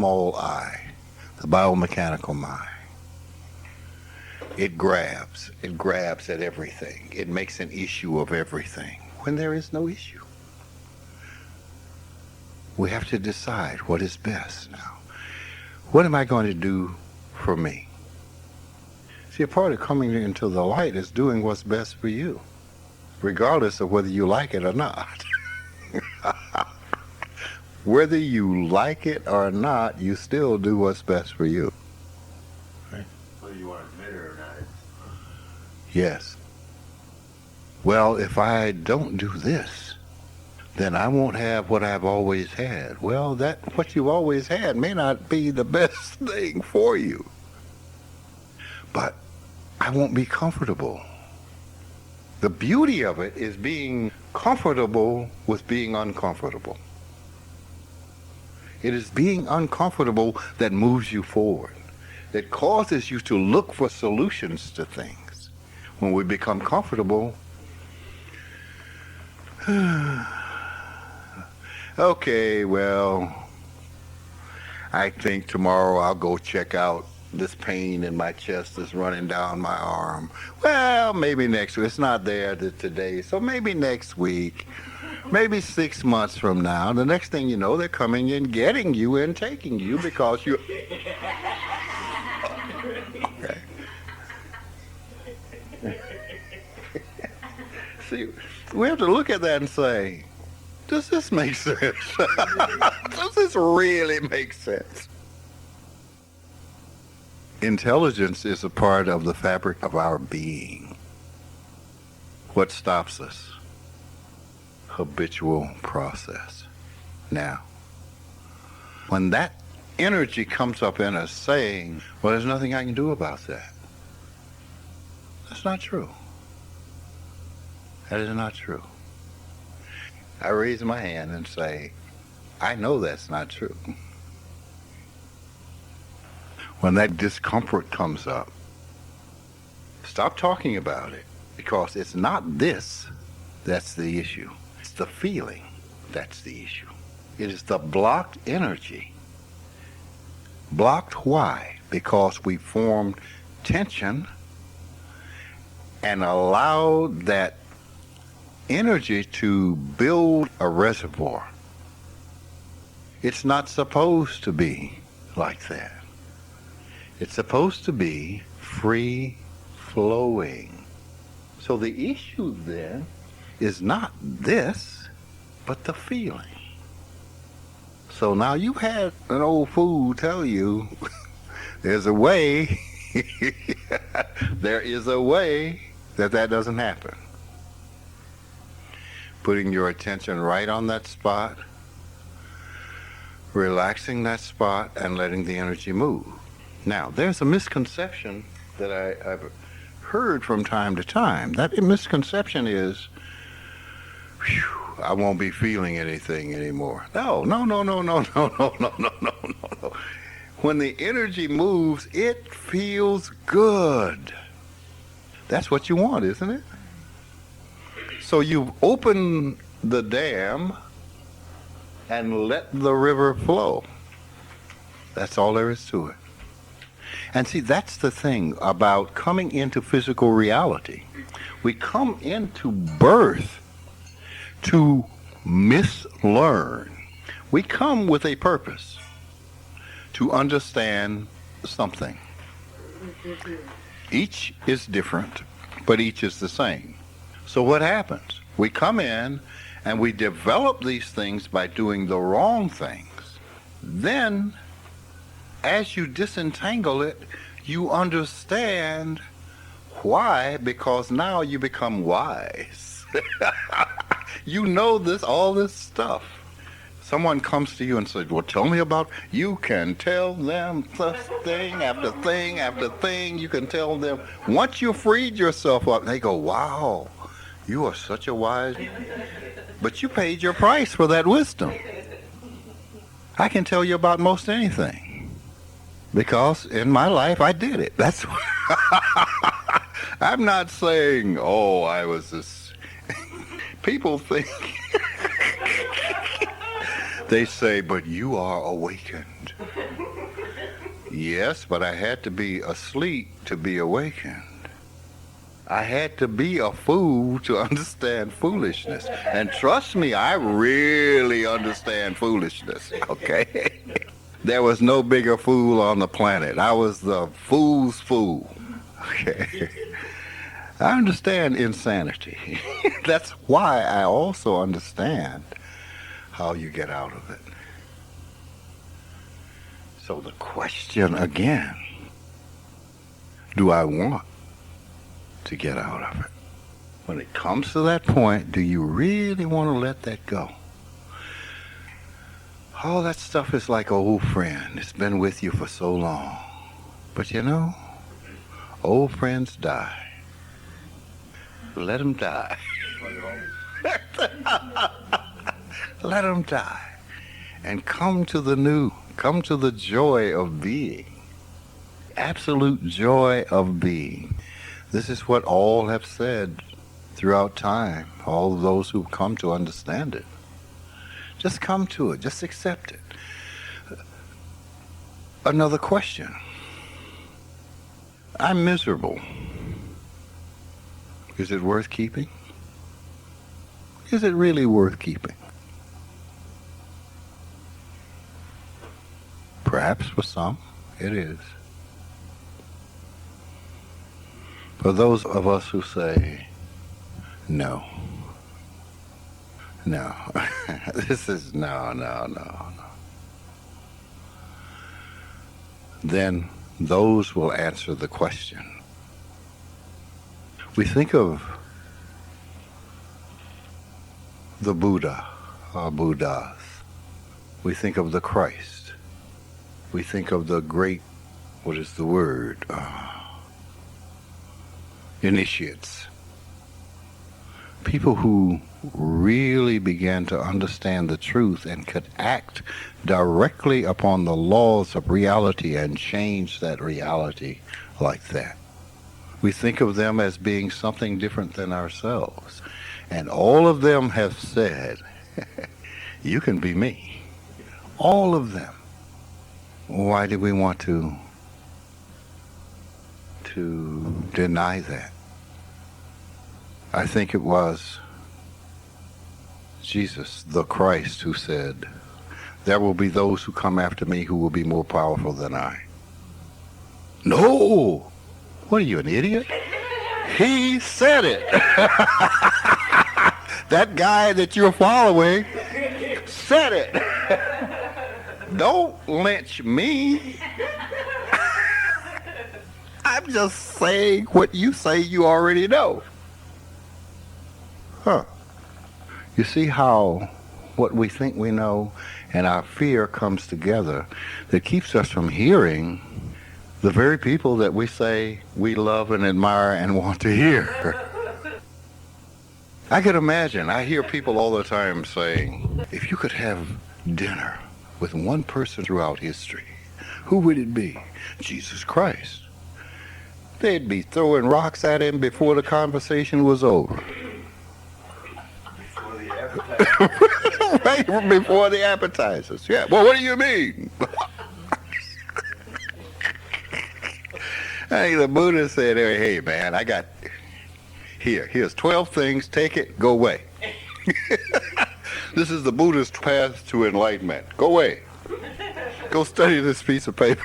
small I, the biomechanical mind. It grabs at everything. It makes an issue of everything when there is no issue. We have to decide what is best now. What am I going to do for me? See, a part of coming into the light is doing what's best for you, regardless of whether you like it or not. Whether you like it or not, you still do what's best for you. Right? Whether you want to admit it or not. Yes. Well, if I don't do this, then I won't have what I've always had. Well, what you've always had may not be the best thing for you. But I won't be comfortable. The beauty of it is being comfortable with being uncomfortable. It is being uncomfortable that moves you forward, that causes you to look for solutions to things. When we become comfortable, okay, well, I think tomorrow I'll go check out this pain in my chest that's running down my arm. Well, maybe next week. It's not there today, so maybe next week. Maybe 6 months from now. The next thing you know, they're coming in, getting you and taking you because you... Okay. See, we have to look at that and say, does this make sense? Does this really make sense? Intelligence is a part of the fabric of our being. What stops us? Habitual process. Now, when that energy comes up in us saying, well, there's nothing I can do about that. That's not true. That is not true. I raise my hand and say, I know that's not true. When that discomfort comes up, stop talking about it, because it's not this that's the issue. It's the feeling that's the issue. It is the blocked energy. Blocked why? Because we formed tension and allowed that energy to build a reservoir. It's not supposed to be like that. It's supposed to be free flowing. So the issue then is not this, but the feeling. So now you had an old fool tell you there's a way, there is a way that doesn't happen. Putting your attention right on that spot, relaxing that spot, and letting the energy move. Now, there's a misconception that I've heard from time to time. That misconception is, I won't be feeling anything anymore. No. When the energy moves, it feels good. That's what you want, isn't it? So you've opened the dam and let the river flow. That's all there is to it. And see, that's the thing about coming into physical reality. We come into birth to mislearn. We come with a purpose to understand something. Each is different, but each is the same. So what happens? We come in and we develop these things by doing the wrong things. Then, as you disentangle it, you understand why, because now you become wise. You know all this stuff. Someone comes to you and says, well, tell me about, you can tell them thing after thing after thing. You can tell them, once you freed yourself up, they go, wow, you are such a wise, but you paid your price for that wisdom. I can tell you about most anything, because in my life I did it. That's I'm not saying, oh, I was this. People think, they say, but you are awakened. Yes, but I had to be asleep to be awakened. I had to be a fool to understand foolishness. And trust me, I really understand foolishness, okay? There was no bigger fool on the planet. I was the fool's fool, okay? I understand insanity. That's why I also understand how you get out of it. So the question again, do I want to get out of it? When it comes to that point, do you really want to let that go? All that stuff is like an old friend. It's been with you for so long. But you know, old friends die. Let them die. Let them die. And come to the new. Come to the joy of being. Absolute joy of being. This is what all have said throughout time. All those who've come to understand it. Just come to it. Just accept it. Another question. I'm miserable. Is it worth keeping? Is it really worth keeping? Perhaps for some, it is. For those of us who say, no, this is no. Then those will answer the question. We think of the Buddha, or Buddhas. We think of the Christ. We think of the great, what is the word? Initiates. People who really began to understand the truth and could act directly upon the laws of reality and change that reality like that. We think of them as being something different than ourselves. And all of them have said, you can be me. All of them. Why do we want to deny that? I think it was Jesus, the Christ, who said, there will be those who come after me who will be more powerful than I. No! What are you, an idiot? He said it. That guy that you're following said it. Don't lynch me. I'm just saying what you say you already know. Huh. You see how what we think we know and our fear comes together that keeps us from hearing the very people that we say we love and admire and want to hear. I can imagine, I hear people all the time saying, if you could have dinner with one person throughout history, who would it be? Jesus Christ. They'd be throwing rocks at him before the conversation was over. Right before the appetizers. Yeah. Well, what do you mean? Hey, the Buddha said, hey man, I got here's 12 things, take it, go away. This is the Buddha's path to enlightenment. Go away. Go study this piece of paper.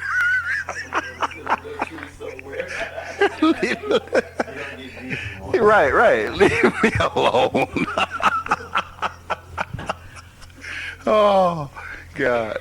Right. Leave me alone. Oh, God.